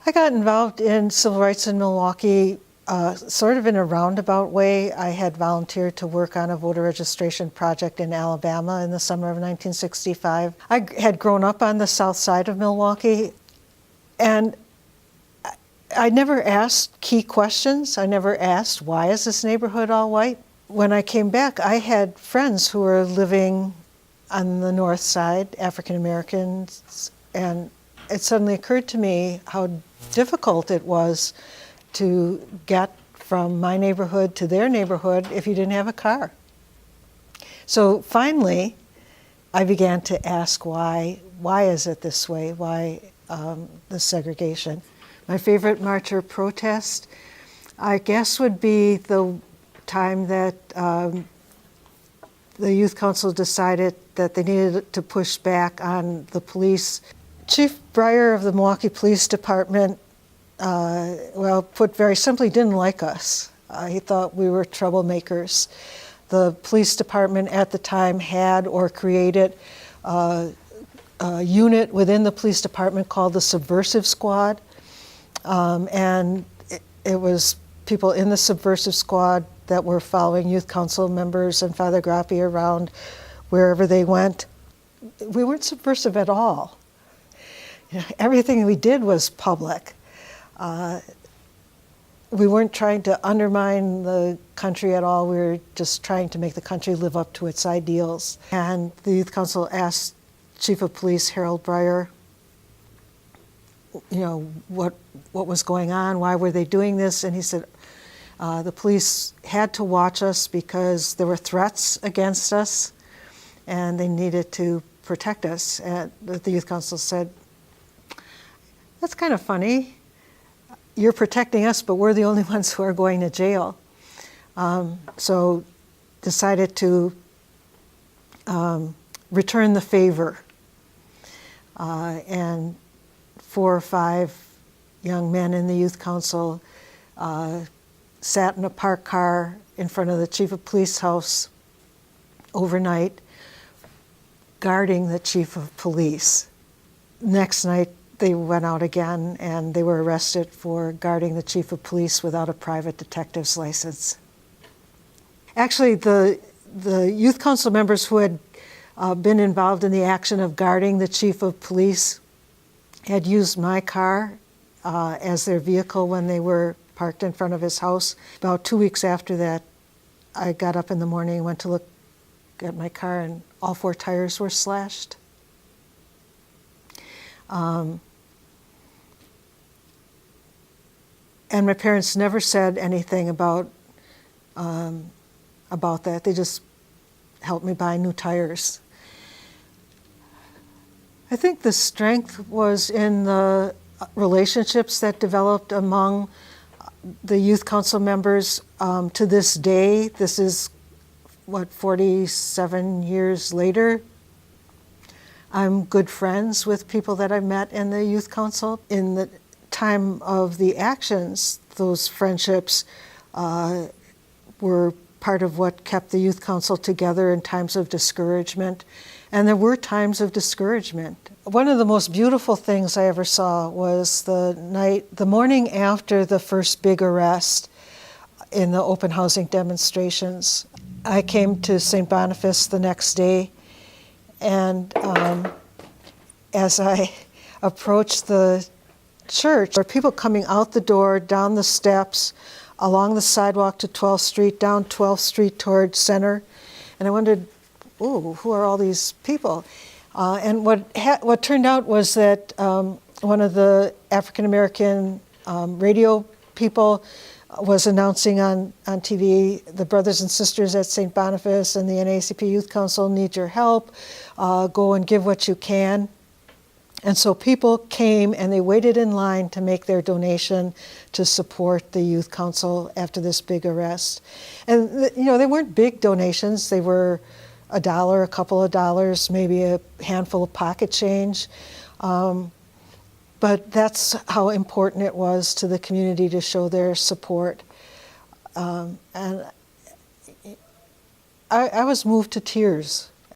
I got involved in civil rights in Milwaukee sort of in a roundabout way. I had volunteered to work on a voter registration project in Alabama in the summer of 1965. I had grown up on the south side of Milwaukee, and I never asked key questions. I never asked, why is this neighborhood all white? When I came back, I had friends who were living on the north side, African Americans, and it suddenly occurred to me how difficult it was to get from my neighborhood to their neighborhood if you didn't have a car. So finally, I began to ask why is it this way? Why the segregation? My favorite march or protest, I guess, would be the time that the Youth Council decided that they needed to push back on the police. Chief Breyer of the Milwaukee Police Department, put very simply, didn't like us. He thought we were troublemakers. The police department at the time had or created a unit within the police department called the Subversive Squad. And it was people in the Subversive Squad that were following Youth Council members and Father Grappi around wherever they went. We weren't subversive at all. You know, everything we did was public. We weren't trying to undermine the country at all. We were just trying to make the country live up to its ideals. And the Youth Council asked Chief of Police Harold Breyer, you know, what was going on, why were they doing this? And he said, the police had to watch us because there were threats against us and they needed to protect us. And the Youth Council said, that's kind of funny. You're protecting us, but we're the only ones who are going to jail. So decided to return the favor. And 4 or 5 young men in the Youth Council sat in a parked car in front of the Chief of Police house overnight, guarding the Chief of Police. Next night, they went out again and they were arrested for guarding the Chief of Police without a private detective's license. Actually, the Youth Council members who had been involved in the action of guarding the Chief of Police had used my car as their vehicle when they were parked in front of his house. About 2 weeks after that, I got up in the morning and went to look at my car and all 4 tires were slashed. And my parents never said anything about that. They just helped me buy new tires. I think the strength was in the relationships that developed among the Youth Council members to this day. This is, 47 years later. I'm good friends with people that I've met in the Youth Council. In the time of the actions, those friendships were part of what kept the Youth Council together in times of discouragement. And there were times of discouragement. One of the most beautiful things I ever saw was the morning after the first big arrest in the open housing demonstrations. I came to St. Boniface the next day, and as I approached the church, there were people coming out the door, down the steps, along the sidewalk to 12th Street, down 12th Street toward Center, and I wondered, ooh, who are all these people? And what turned out was that one of the African American radio people was announcing on TV, the brothers and sisters at St. Boniface and the NAACP Youth Council need your help. Go and give what you can. And so people came and they waited in line to make their donation to support the Youth Council after this big arrest. And they weren't big donations. They were $1, a couple of dollars, maybe a handful of pocket change. But that's how important it was to the community to show their support. And I was moved to tears